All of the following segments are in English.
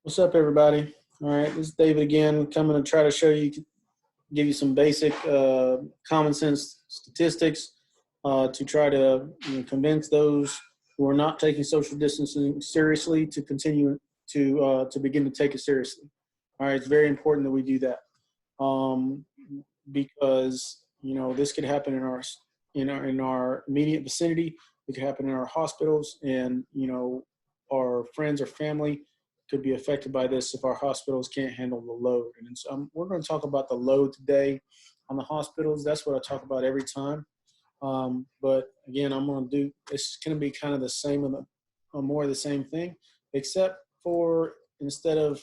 What's up, everybody? All right, this is David again, coming to try to show you, give you some basic common sense statistics to try to convince those who are not taking social distancing seriously to continue to begin to take it seriously. All right, it's very important that we do that because this could happen in our immediate vicinity. It could happen in our hospitals, and our friends or family could be affected by this if our hospitals can't handle the load. And so we're going to talk about the load today on the hospitals. That's what I talk about every time. But again, it's going to be kind of the same, more of the same thing, except for instead of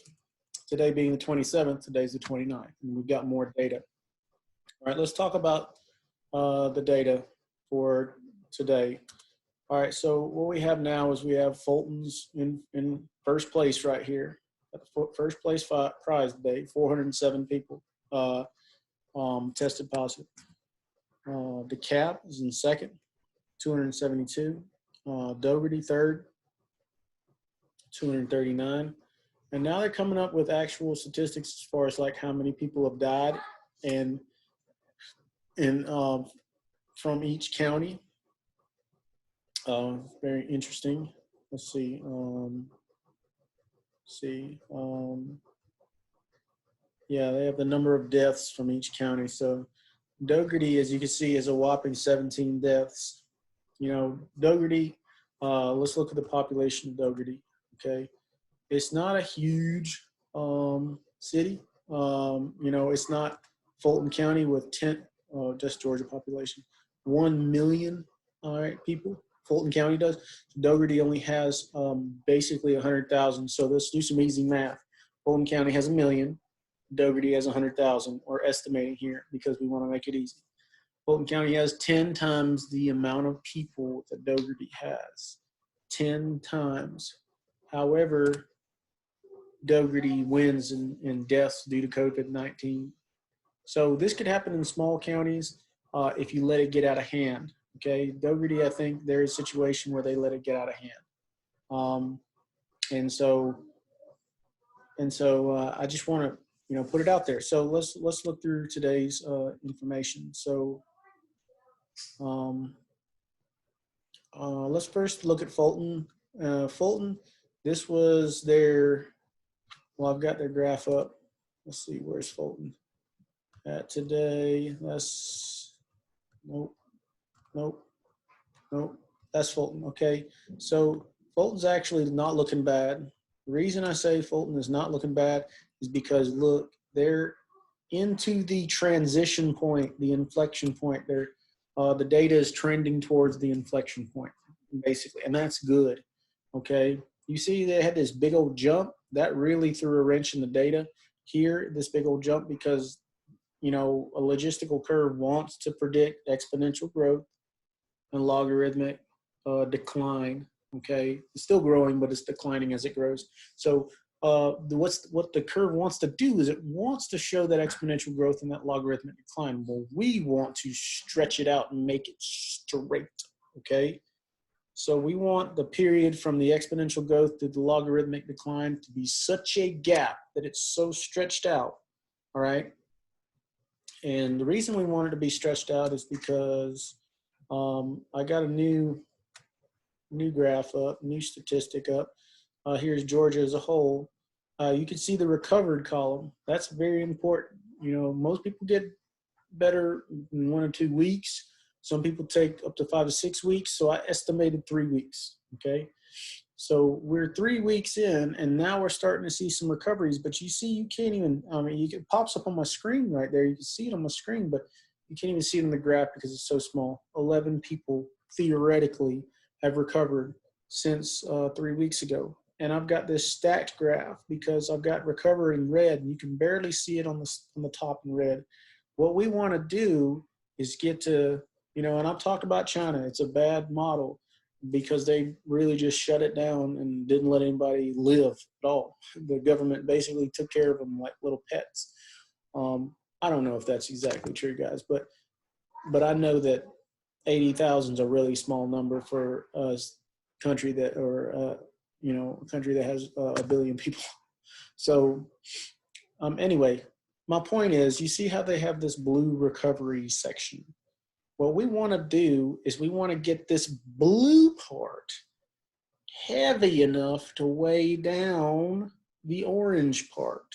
today being the 27th, today's the 29th, and we've got more data. All right, let's talk about the data for today. All right, so what we have now is we have Fulton's in first place right here. First place prize today, 407 people tested positive. DeKalb is in second, 272. Dougherty third, 239. And now they're coming up with actual statistics as far as like how many people have died and from each county. Very interesting. Let's see. Yeah, they have the number of deaths from each county. So Dougherty, as you can see, is a whopping 17 deaths. Dougherty, let's look at the population of Dougherty, okay? It's not a huge city. It's not Fulton County with just Georgia population, 1 million, all right, people. Fulton County does. Dougherty only has basically 100,000. So let's do some easy math. Fulton County has 1 million. Dougherty has 100,000. We're estimating here because we want to make it easy. Fulton County has 10 times the amount of people that Dougherty has. 10 times. However, Dougherty wins in deaths due to COVID-19. So this could happen in small counties if you let it get out of hand. Okay, Dougherty, I think there's a situation where they let it get out of hand, and so I just want to put it out there. So let's look through today's information. So let's first look at Fulton. Fulton, this was their. Well, I've got their graph up. Let's see, where's Fulton at today? Nope, that's Fulton, okay? So Fulton's actually not looking bad. The reason I say Fulton is not looking bad is because, look, they're into the transition point, the inflection point. The data is trending towards the inflection point, basically, and that's good, okay? You see they had this big old jump. That really threw a wrench in the data here, this big old jump, because, a logistical curve wants to predict exponential growth and logarithmic decline. Okay, it's still growing, but it's declining as it grows. So what the curve wants to do is it wants to show that exponential growth and that logarithmic decline. Well, we want to stretch it out and make it straight. Okay, so we want the period from the exponential growth to the logarithmic decline to be such a gap that it's so stretched out. All right, and the reason we want it to be stretched out is because I got a new graph up, new statistic up. Here's Georgia as a whole. You can see the recovered column. That's very important. Most people get better in 1 or 2 weeks. Some people take up to 5 to 6 weeks. So I estimated 3 weeks. Okay. So we're 3 weeks in, and now we're starting to see some recoveries. But you see, you can't even. It pops up on my screen right there. You can see it on my screen, but you can't even see it in the graph because it's so small. 11 people theoretically have recovered since 3 weeks ago. And I've got this stacked graph because I've got recover in red, and you can barely see it on the top in red. What we want to do is get to, and I'm talking about China. It's a bad model because they really just shut it down and didn't let anybody live at all. The government basically took care of them like little pets. I don't know if that's exactly true, guys, but I know that 80,000 is a really small number for a country that, or a country that has a billion people. So anyway, my point is, you see how they have this blue recovery section. What we want to do is we want to get this blue part heavy enough to weigh down the orange part.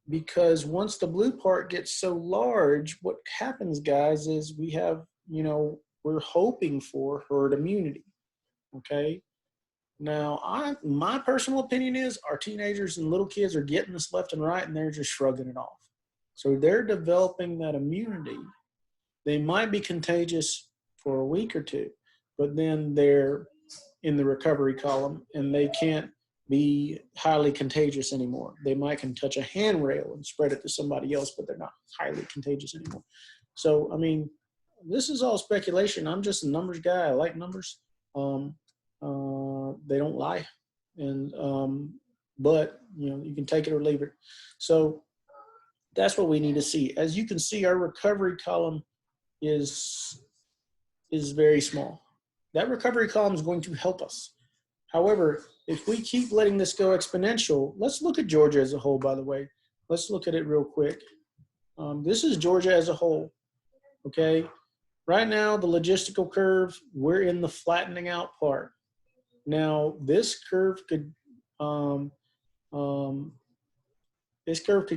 Because once the blue part gets so large, what happens, guys, is we have, we're hoping for herd immunity. Okay. Now, my personal opinion is our teenagers and little kids are getting this left and right, and they're just shrugging it off. So they're developing that immunity. They might be contagious for a week or two, but then they're in the recovery column and they can't be highly contagious anymore. They might can touch a handrail and spread it to somebody else, but they're not highly contagious anymore. So, I mean, this is all speculation. I'm just a numbers guy. I like numbers. They don't lie. And, but, you can take it or leave it. So that's what we need to see. As you can see, our recovery column is very small. That recovery column is going to help us. However, if we keep letting this go exponential, let's look at Georgia as a whole, by the way. Let's look at it real quick. This is Georgia as a whole, okay? Right now, the logistical curve, we're in the flattening out part. Now, this curve could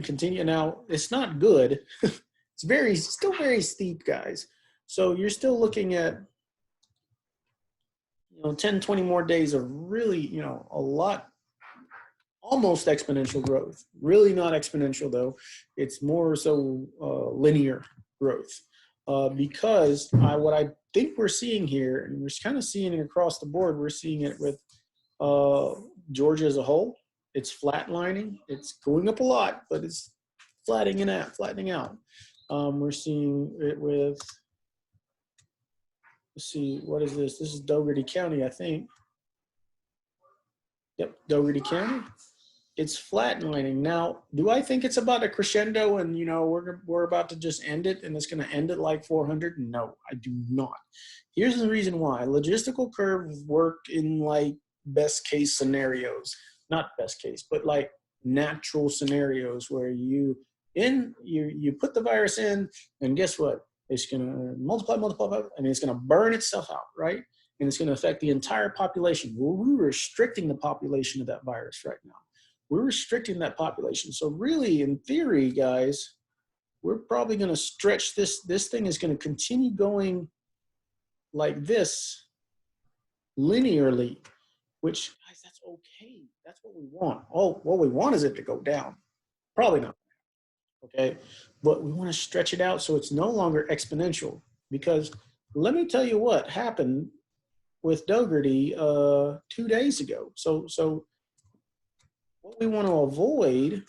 continue. Now, it's not good. It's still very steep, guys. So you're still looking at 10, 20 more days of really, a lot, almost exponential growth. Really not exponential, though. It's more so linear growth. Because what I think we're seeing here, and we're kind of seeing it across the board, we're seeing it with Georgia as a whole. It's flatlining. It's going up a lot, but it's flattening out. We're seeing it with, let's see, what is this? This is Dougherty County, I think. Yep, Dougherty County. It's flatlining. Now, do I think it's about a crescendo and, we're about to just end it and it's going to end at like 400? No, I do not. Here's the reason why. Logistical curves work in like best case scenarios. Not best case, but like natural scenarios where you put the virus in and guess what? It's going to multiply, and it's going to burn itself out, right? And it's going to affect the entire population. We're restricting the population of that virus right now. We're restricting that population. So really, in theory, guys, we're probably going to stretch this. This thing is going to continue going like this linearly, which, guys, that's okay. That's what we want. Oh, what we want is it to go down. Probably not. Okay, but we want to stretch it out so it's no longer exponential, because let me tell you what happened with Dougherty 2 days ago. So what we want to avoid,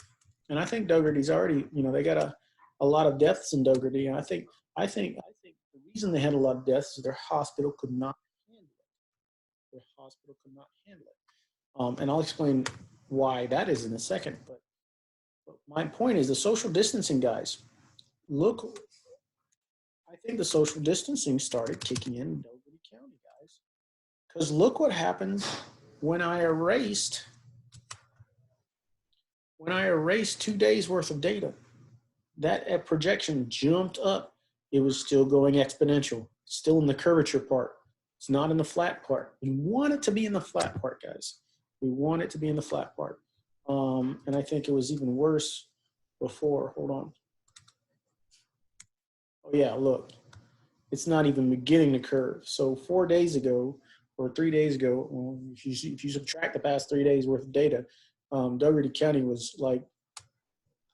and I think Dougherty's already, they got a lot of deaths in Dougherty, and I think the reason they had a lot of deaths is their hospital could not handle it. Their hospital could not handle it, and I'll explain why that is in a second. But my point is the social distancing, guys. Look, I think the social distancing started kicking in Dougherty County, guys. Because look what happened when I erased 2 days worth of data. That projection jumped up. It was still going exponential. Still in the curvature part. It's not in the flat part. We want it to be in the flat part, guys. We want it to be in the flat part. And I think it was even worse before. Hold on. Oh yeah, look. It's not even beginning to curve. So 4 days ago, or 3 days ago, well, if you subtract the past 3 days worth of data, Dougherty County was like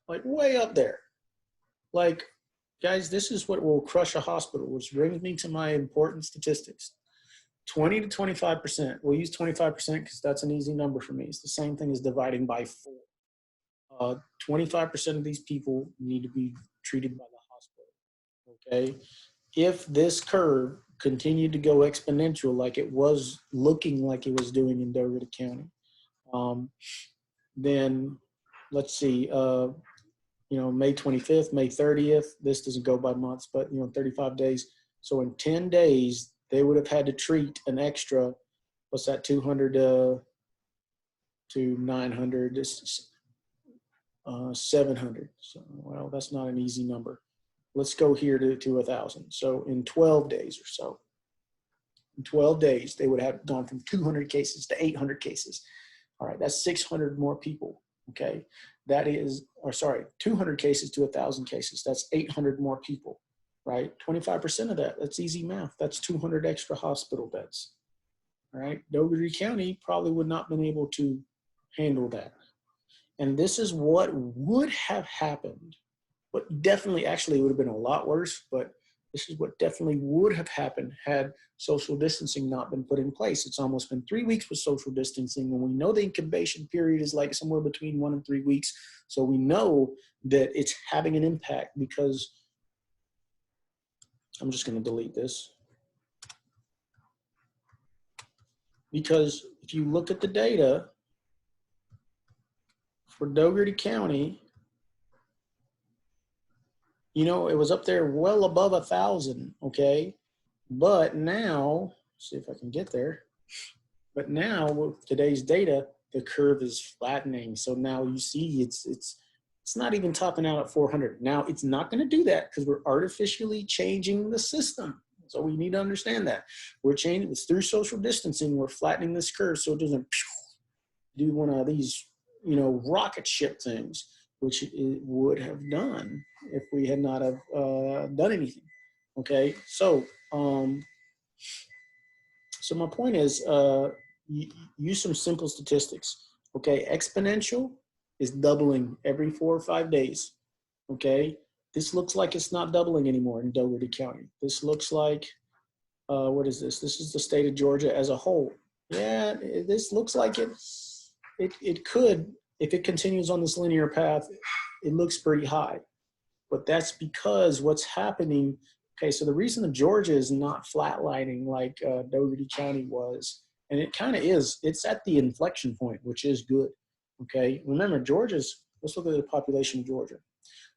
way up there. Like, guys, this is what will crush a hospital, which brings me to my important statistics. 20 to 25%. We'll use 25% because that's an easy number for me. It's the same thing as dividing by 4. 25% of these people need to be treated by the hospital. Okay? If this curve continued to go exponential like it was looking like it was doing in Dougherty County, then let's see, May 25th, May 30th, this doesn't go by months, but 35 days. So in 10 days, they would have had to treat an extra, what's that, 200 to 900, 700. So, well, that's not an easy number. Let's go here to 1,000. So in 12 days or so, in 12 days, they would have gone from 200 cases to 800 cases. All right, that's 600 more people. Okay, that is, or sorry, 200 cases to 1,000 cases. That's 800 more people, right? 25% of that, that's easy math. That's 200 extra hospital beds. All right, Dougherty County probably would not have been able to handle that. And this is what would have happened, but definitely actually it would have been a lot worse, but this is what definitely would have happened had social distancing not been put in place. It's almost been 3 weeks with social distancing, and we know the incubation period is like somewhere between 1 and 3 weeks. So we know that it's having an impact because, I'm just gonna delete this. Because if you look at the data for Dougherty County, you know, it was up there well above 1,000, okay? But now, see if I can get there. But now with today's data, the curve is flattening. So now you see it's not even topping out at 400. Now it's not going to do that because we're artificially changing the system. So we need to understand that we're changing. It's through social distancing. We're flattening this curve so it doesn't do one of these, you know, rocket ship things, which it would have done if we had not have done anything. Okay, so so my point is, use some simple statistics. Okay, exponential is doubling every 4 or 5 days. Okay, this looks like it's not doubling anymore in Dougherty County. This looks like, what is this? This is the state of Georgia as a whole. Yeah, this looks like it could, if it continues on this linear path, it looks pretty high. But that's because what's happening, okay, so the reason that Georgia is not flatlining like Dougherty County was, and it kind of is, it's at the inflection point, which is good, okay? Remember, Georgia's, let's look at the population of Georgia,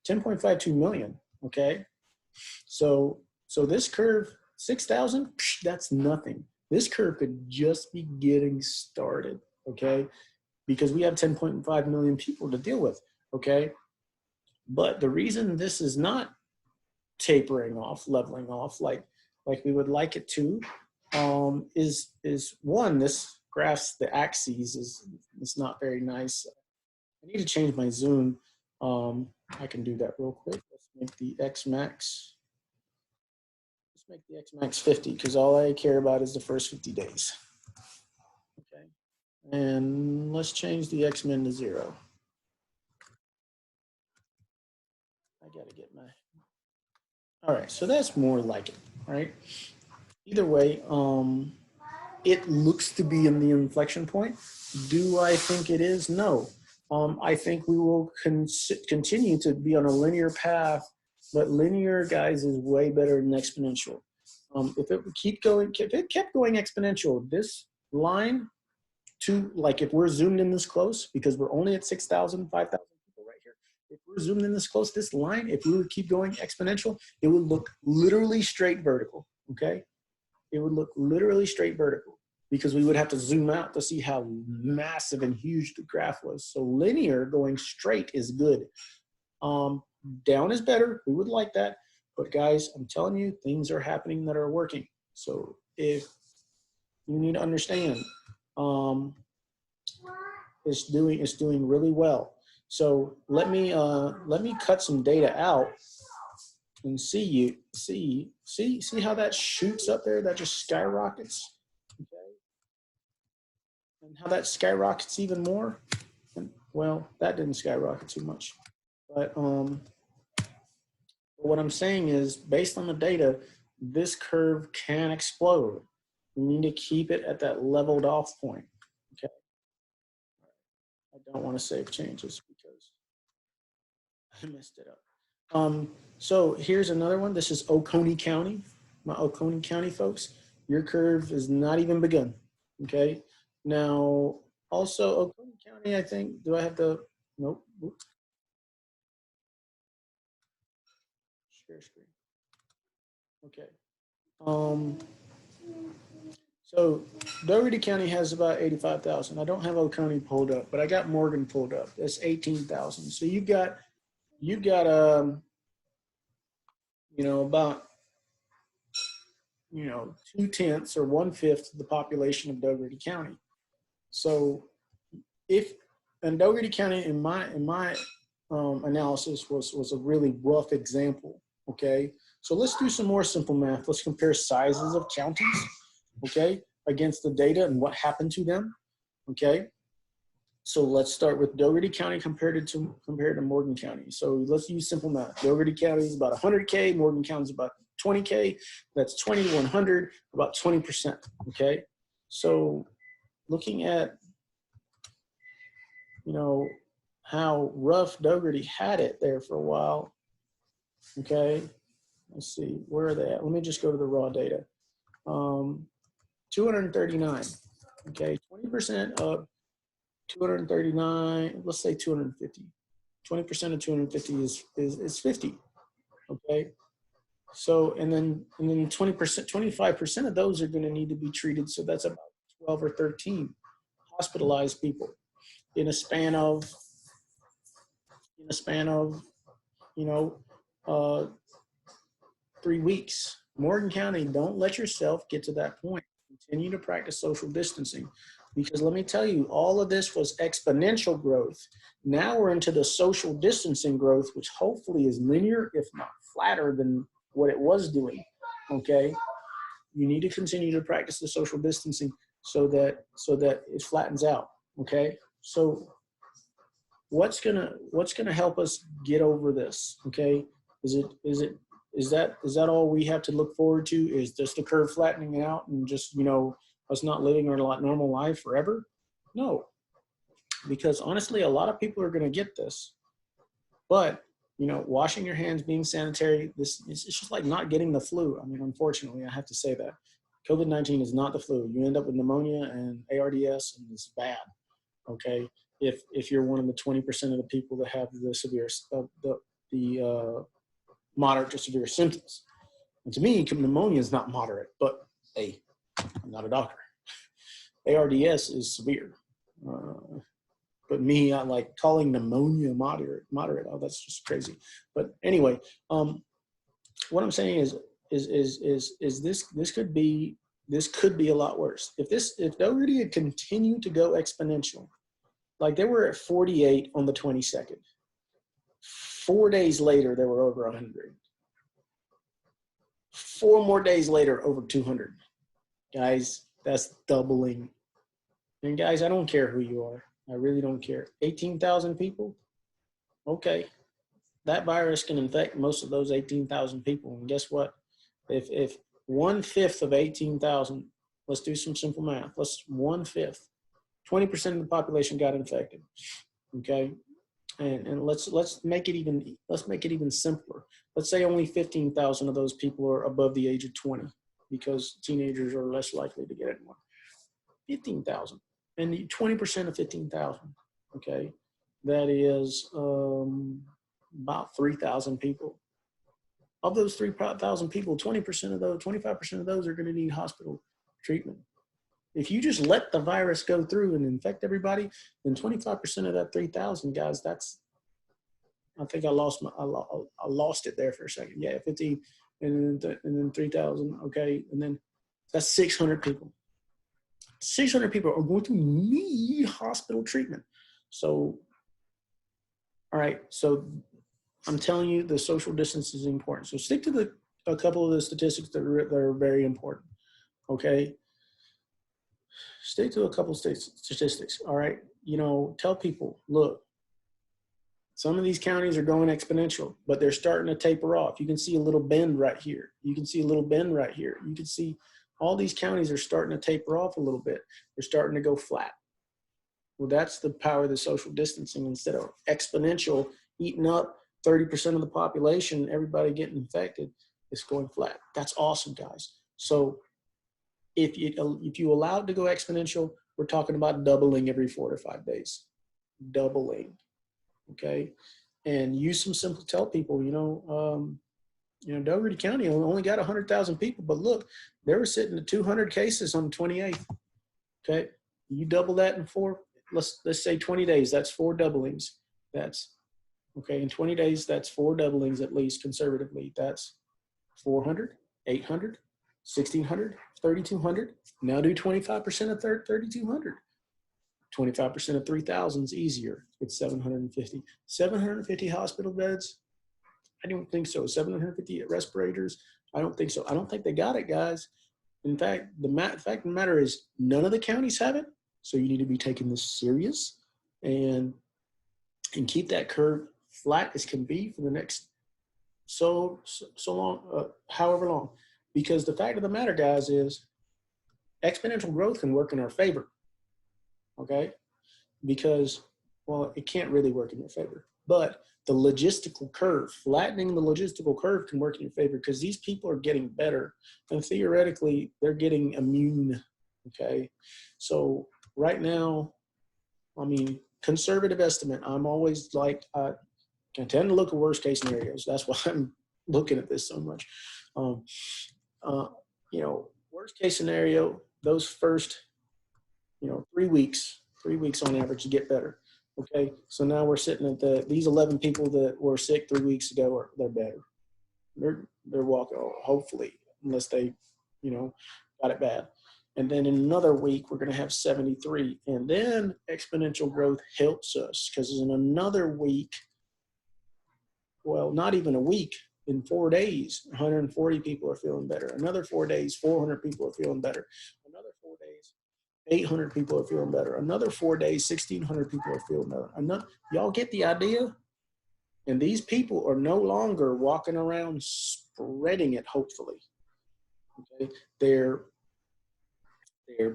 10.52 million, okay? So this curve, 6,000, that's nothing. This curve could just be getting started, okay? Because we have 10.5 million people to deal with, okay? But the reason this is not tapering off, leveling off like we would like it to, is one, this graph's, the axes is not very nice. I need to change my zoom. I can do that real quick. Let's make the X max. Let's make the X max 50 because all I care about is the first 50 days. Okay, and let's change the X min to 0. I gotta get my. All right, so that's more like it, right? Either way, it looks to be in the inflection point. Do I think it is? No. I think we will continue to be on a linear path, but linear, guys, is way better than exponential. If it kept going exponential, this line to, like, if we're zoomed in this close, because we're only at 6,000, 5,000 people right here. If we're zoomed in this close, this line, if we would keep going exponential, it would look literally straight vertical, okay? It would look literally straight vertical because we would have to zoom out to see how massive and huge the graph was. So linear going straight is good. Down is better. We would like that. But guys, I'm telling you, things are happening that are working. So if you need to understand, it's doing really well. So let me cut some data out and see how that shoots up there. That just skyrockets. Okay, and how that skyrockets even more. And, well, that didn't skyrocket too much, but what I'm saying is, based on the data, this curve can explode. We need to keep it at that leveled off point. Okay. I don't want to save changes because I messed it up. So here's another one. This is Oconee County. My Oconee County folks, your curve is not even begun. Okay. Now, also Oconee County, I think, do I have the, nope. Share screen. Okay. So Dougherty County has about 85,000. I don't have Oconee pulled up, but I got Morgan pulled up. That's 18,000. So you've got about 2/10 or 1/5 of the population of Dougherty County. So if and Dougherty County in my analysis was a really rough example. Okay, so let's do some more simple math. Let's compare sizes of counties, okay, against the data and what happened to them. Okay, so let's start with Dougherty County compared to Morgan County. So let's use simple math. Dougherty County is about 100K. Morgan County is about 20K. That's 20 to 100, about 20%. Okay, so looking at how rough Dougherty had it there for a while. Okay, let's see, where are they at? Let me just go to the raw data. 239. Okay, 20% of 239, let's say 250. 20% of 250 is 50. Okay, so and then 20%, 25% of those are going to need to be treated. So that's about 12 or 13 hospitalized people in a span of you know, uh, 3 weeks. Morgan County, don't let yourself get to that point. Continue to practice social distancing, because let me tell you, all of this was exponential growth. Now we're into the social distancing growth, which hopefully is linear, if not flatter than what it was doing. Okay, you need to continue to practice the social distancing so that it flattens out. Okay, so what's gonna help us get over this? Okay, is that all we have to look forward to? Is just the curve flattening out and just us not living our normal life forever? No, because honestly, a lot of people are gonna get this, but washing your hands, being sanitary, it's just like not getting the flu. I mean, unfortunately, I have to say that COVID-19 is not the flu. You end up with pneumonia and ARDS, and it's bad. Okay, if you're one of the 20% of the people that have the severe the moderate to severe symptoms. And to me, pneumonia is not moderate, but hey, I'm not a doctor. ARDS is severe, but me, I like calling pneumonia moderate. Oh, that's just crazy. But anyway, what I'm saying is this could be a lot worse. If Dougherty had continued to go exponential, like they were at 48 on the 22nd. 4 days later, they were over 100. 4 more days later, over 200. Guys, that's doubling. And guys, I don't care who you are. I really don't care. 18,000 people? Okay. That virus can infect most of those 18,000 people. And guess what? If 1/5 of 18,000, let's do some simple math. 1/5, 20% of the population got infected. Okay. And let's make it even simpler. Let's say only 15,000 of those people are above the age of 20, because teenagers are less likely to get it more. 15,000, and 20% of 15,000. Okay, that is about 3,000 people. Of those 3,000 people, 20% of those, 25% of those are going to need hospital treatment. If you just let the virus go through and infect everybody, then 25% of that 3,000 guys, I think I lost it there for a second. Yeah, 15, and then 3,000. Okay, and then that's 600 people. 600 people are going to need hospital treatment. So, all right. So I'm telling you, the social distance is important. So stick to a couple of the statistics that are very important. Okay. Stick to a couple of statistics. All right. Tell people, look, some of these counties are going exponential, but they're starting to taper off. You can see a little bend right here. You can see a little bend right here. You can see all these counties are starting to taper off a little bit. They're starting to go flat. Well, that's the power of the social distancing. Instead of exponential eating up 30% of the population, everybody getting infected, it's going flat. That's awesome, guys. So if you allow it to go exponential, we're talking about doubling every 4 to 5 days. Doubling. Okay, and use some simple, tell people, You know, Dougherty County only got 100,000 people, but look, they were sitting at 200 cases on the 28th. Okay, you double that in let's say 20 days. That's 4 doublings. That's okay. In 20 days, that's 4 doublings at least conservatively. That's 400, 800, 1,600, 3,200. Now do 25% of 3,200. 25% of 3,000 is easier. It's 750. 750 hospital beds? I don't think so. 750 respirators? I don't think so. I don't think they got it, guys. In fact, the fact of the matter is none of the counties have it. So you need to be taking this serious and keep that curve flat as can be for the next so long, however long. Because the fact of the matter, guys, is exponential growth can work in our favor. Okay? Because, well, it can't really work in your favor. But the logistical curve, flattening the logistical curve can work in your favor because these people are getting better. And theoretically, they're getting immune. Okay? So right now, I mean, conservative estimate, I'm always like, I tend to look at worst case scenarios. That's why I'm looking at this so much. You know, worst case scenario, those first, 3 weeks on average to get better. Okay, so now we're sitting at these 11 people that were sick 3 weeks ago, they're better. They're walking, hopefully, unless they, got it bad. And then in another week, we're going to have 73. And then exponential growth helps us because in another week, well, not even a week, in 4 days, 140 people are feeling better. Another 4 days, 400 people are feeling better. Another 4 days, 800 people are feeling better. Another 4 days, 1,600 people are feeling better. Y'all get the idea? And these people are no longer walking around spreading it, hopefully. Okay? They're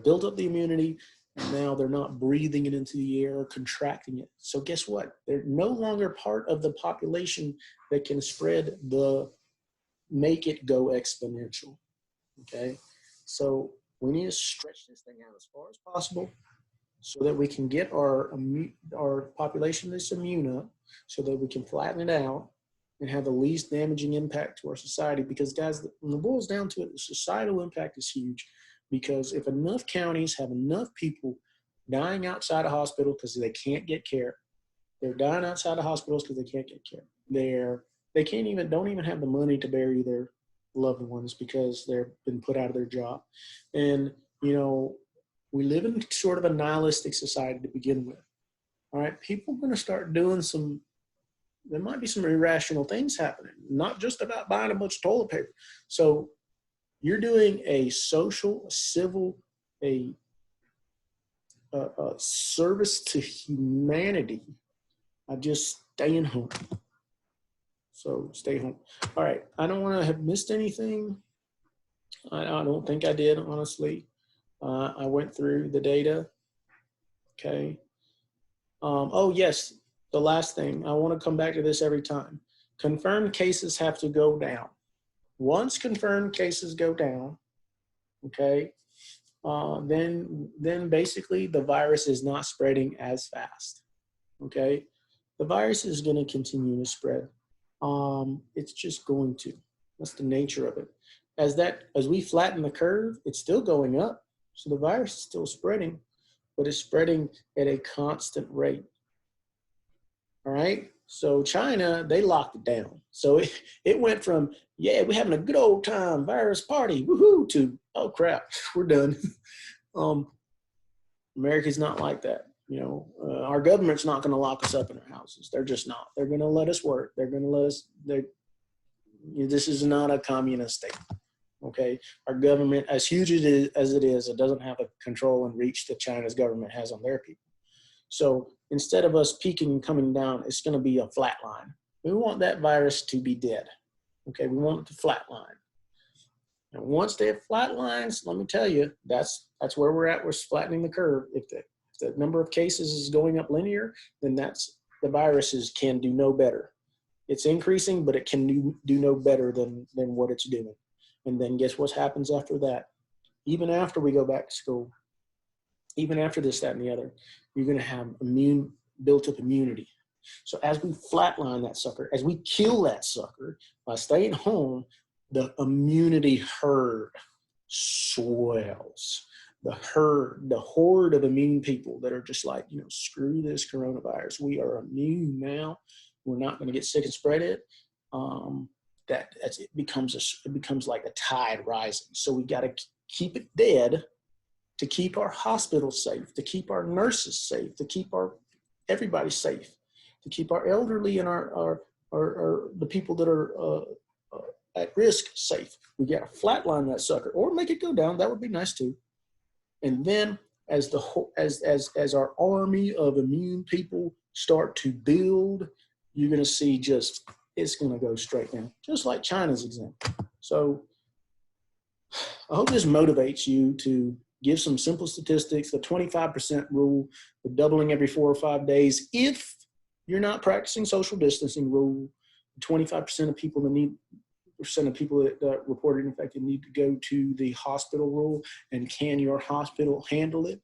built up the immunity, and now they're not breathing it into the air or contracting it. So guess what? They're no longer part of the population that can spread make it go exponential. Okay? So we need to stretch this thing out as far as possible so that we can get our population that's immune up so that we can flatten it out and have the least damaging impact to our society. Because, guys, when it boils down to it, the societal impact is huge. Because if enough counties have enough people dying outside of hospitals because they can't get care, they're dying outside of hospitals because they can't get care. They don't even have the money to bury their loved ones because they've been put out of their job. And, we live in sort of a nihilistic society to begin with. All right, people are going to start doing there might be some irrational things happening, not just about buying a bunch of toilet paper. So you're doing a social, civil, a service to humanity. I just staying home. So stay home. All right. I don't want to have missed anything. I don't think I did, honestly. I went through the data. Okay. Oh, yes. The last thing. I want to come back to this every time. Confirmed cases have to go down. Once confirmed cases go down, okay, then basically the virus is not spreading as fast. Okay. The virus is going to continue to spread. It's just going to. That's the nature of it. As we flatten the curve, it's still going up. So the virus is still spreading, but it's spreading at a constant rate. All right. So China, they locked it down. So it went from, yeah, we're having a good old time, virus party, woohoo, to, oh crap, we're done. America's not like that. Our government's not going to lock us up in our houses. They're just not. They're going to let us work. They're going to let us, this is not a communist state. Okay. Our government, as huge as it is, it doesn't have a control and reach that China's government has on their people. So instead of us peaking and coming down, it's going to be a flat line. We want that virus to be dead. Okay. We want it to flat line. And once they have flat lines, let me tell you, that's where we're at. We're flattening the curve. If the number of cases is going up linear, then the viruses can do no better. It's increasing, but it can do no better than what it's doing. And then guess what happens after that? Even after we go back to school, even after this, that, and the other, you're going to have built-up immunity. So as we flatline that sucker, as we kill that sucker by staying home, the immunity herd swells. The horde of immune people that are just like, you know, screw this coronavirus. We are immune now. We're not going to get sick and spread it. It becomes like a tide rising. So we got to keep it dead to keep our hospitals safe, to keep our nurses safe, to keep everybody safe, to keep our elderly and our the people that are at risk safe. We got to flatline that sucker or make it go down. That would be nice too. And then as our army of immune people start to build, you're going to see it's going to go straight down, just like China's example. So I hope this motivates you to give some simple statistics, the 25% rule, the doubling every 4 or 5 days. If you're not practicing social distancing rule, 25% of people that reported infected need to go to the hospital rule, and can your hospital handle it?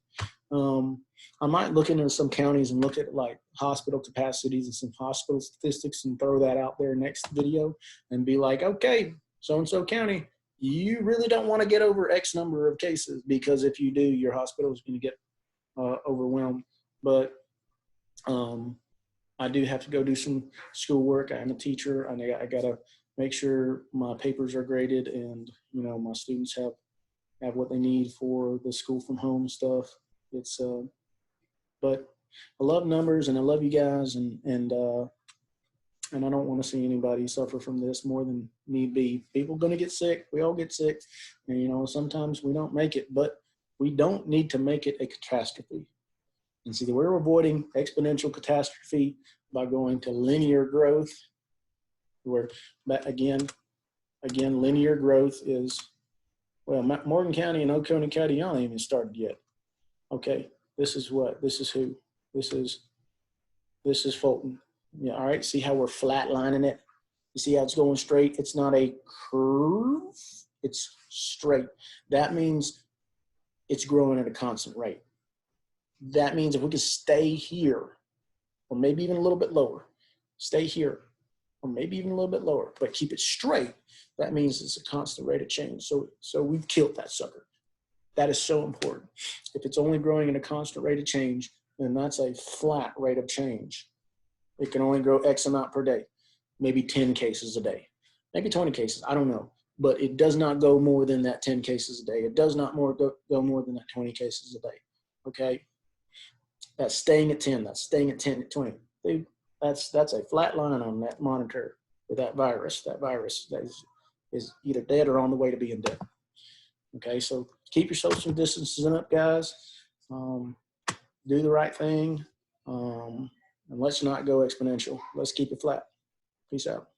I might look into some counties and look at like hospital capacities and some hospital statistics and throw that out there next video and be like, okay, so-and-so county, you really don't want to get over X number of cases, because if you do, your hospital is going to get overwhelmed. But I do have to go do some schoolwork. I'm a teacher. I got to make sure my papers are graded and, you know, my students have what they need for the school from home stuff. It's but I love numbers and I love you guys, and I don't want to see anybody suffer from this more than need be. People are going to get sick. We all get sick, and, you know, sometimes we don't make it, but we don't need to make it a catastrophe. And see, we're avoiding exponential catastrophe by going to linear growth, where, again, linear growth is, well, Morgan County and Oconee County, y'all ain't even started yet. Okay, this is who? This is Fulton. Yeah, all right, see how we're flatlining it? You see how it's going straight? It's not a curve, it's straight. That means it's growing at a constant rate. That means if we could stay here, or maybe even a little bit lower, stay here, or maybe even a little bit lower, but keep it straight, that means it's a constant rate of change. So we've killed that sucker. That is so important. If it's only growing at a constant rate of change, then that's a flat rate of change. It can only grow X amount per day, maybe 10 cases a day, maybe 20 cases, I don't know. But it does not go more than that 10 cases a day. It does not go more than that 20 cases a day, okay? That's staying at 10, that's staying at 10, at 20. That's a flat line on that monitor for that virus. That virus that is either dead or on the way to being dead. Okay, so keep your social distancing up, guys. Do the right thing. And let's not go exponential. Let's keep it flat. Peace out.